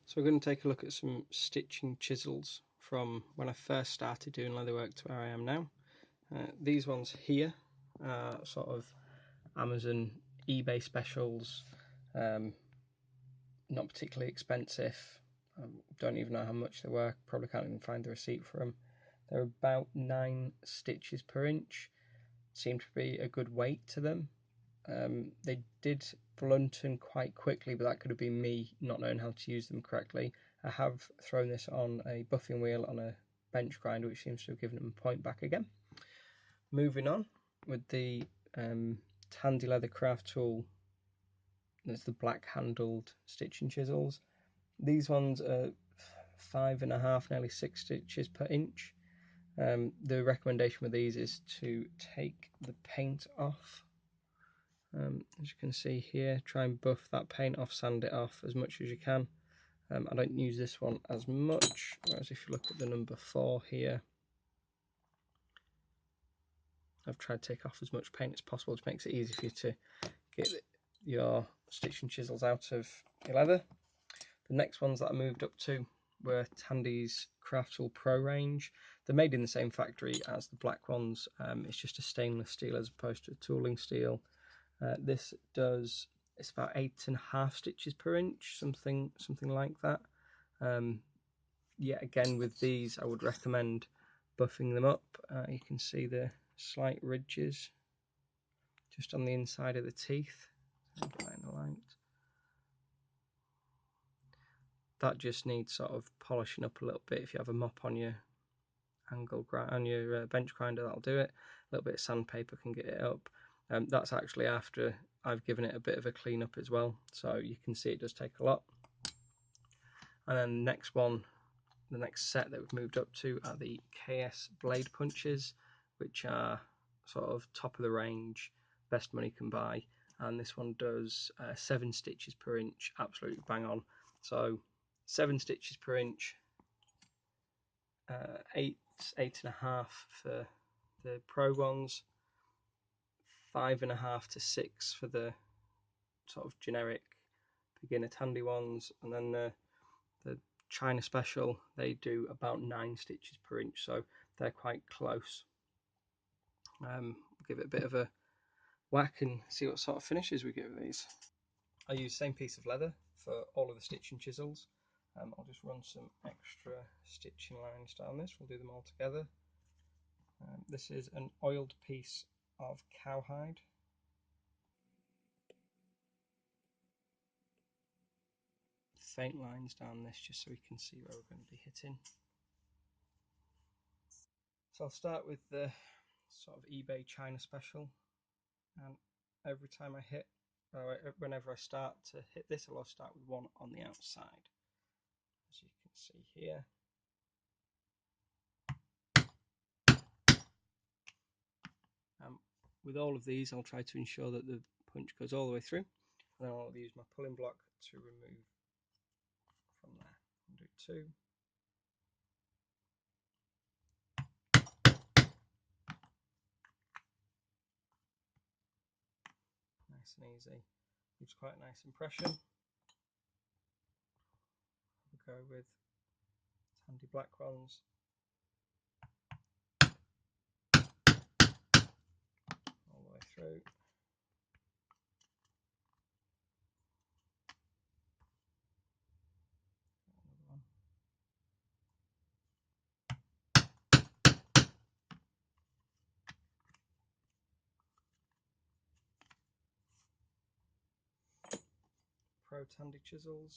So we're going to take a look at some stitching chisels from when I first started doing leatherwork to where I am now. These ones here are sort of Amazon, eBay specials, not particularly expensive. Don't even know how much they were, probably can't even find the receipt for them. They're about 9 stitches per inch, seem to be a good weight to them. They did blunten quite quickly, but that could have been me not knowing how to use them correctly. I have thrown this on a buffing wheel on a bench grinder, which seems to have given them a point back again. Moving on with the Tandy Leather Craft tool, there's the black handled stitching chisels. These ones are 5.5, nearly 6 stitches per inch. The recommendation with these is to take the paint off. As you can see here, try and buff that paint off, sand it off as much as you can. I don't use this one as much, whereas if you look at the number 4 here, I've tried to take off as much paint as possible, which makes it easy for you to get your stitching chisels out of your leather. The next ones that I moved up to were Tandy's Craft Tool Pro range. They're made in the same factory as the black ones, it's just a stainless steel as opposed to a tooling steel. This does, it's about 8.5 stitches per inch, something like that. Yeah, again with these I would recommend buffing them up. You can see the slight ridges just on the inside of the teeth. Get that in the light. That just needs sort of polishing up a little bit. If you have a mop on your bench grinder, that'll do it. A little bit of sandpaper can get it up. That's actually after I've given it a bit of a clean up as well, so you can see it does take a lot. And then the next one, the next set that we've moved up to are the KS blade punches, which are sort of top of the range, best money can buy. And this one does 7 stitches per inch, absolutely bang on. So 7 stitches per inch, 8.5 for the pro ones, 5.5 to 6 for the sort of generic beginner Tandy ones, and then the China special, they do about 9 stitches per inch, so they're quite close. We'll give it a bit of a whack and see what sort of finishes we get with these. I use the same piece of leather for all of the stitching chisels. I'll just run some extra stitching lines down this, we'll do them all together. This is an oiled piece of cowhide. Faint lines down this just so we can see where we're going to be hitting. So I'll start with the sort of eBay China special, and every time I hit, whenever I start to hit this, I'll start with one on the outside, as you can see here. With all of these, I'll try to ensure that the punch goes all the way through, and then I'll use my pulling block to remove from there. I'll do 2. Nice and easy. Leaves quite a nice impression. We'll go with Tandy black ones. All the way through. Pro Tandy chisels.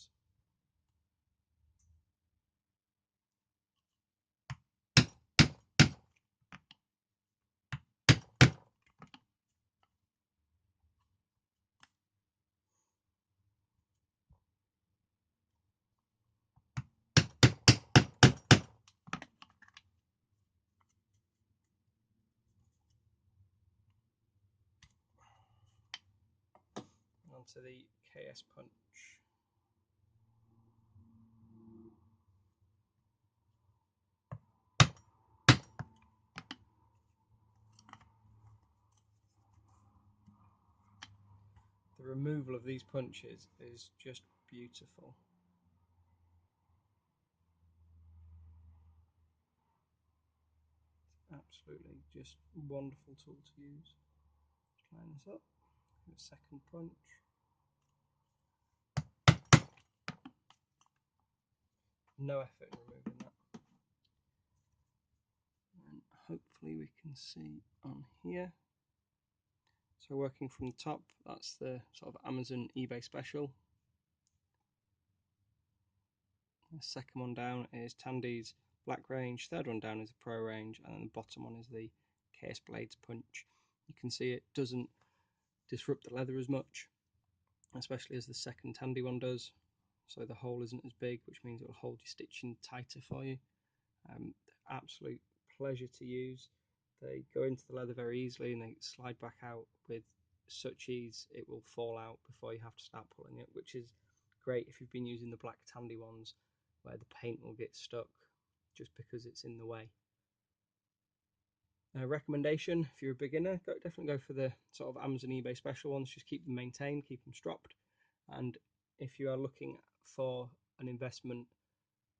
Onto the KS punch. The removal of these punches is just beautiful. Absolutely just wonderful tool to use. Line this up, give it a second punch. No effort in removing that. And hopefully we can see on here. So working from the top, that's the sort of Amazon eBay special. The second one down is Tandy's Black range, third one down is the Pro range, and then the bottom one is the Case Blades Punch. You can see it doesn't disrupt the leather as much, especially as the second Tandy one does. So the hole isn't as big, which means it will hold your stitching tighter for you. Absolute pleasure to use. They go into the leather very easily and they slide back out with such ease it will fall out before you have to start pulling it, which is great if you've been using the black Tandy ones where the paint will get stuck just because it's in the way. Recommendation, if you're a beginner, definitely go for the sort of Amazon eBay special ones. Just keep them maintained, keep them stropped. And if you are looking for an investment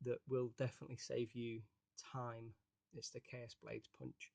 that will definitely save you time, it's the KS Blades Punch.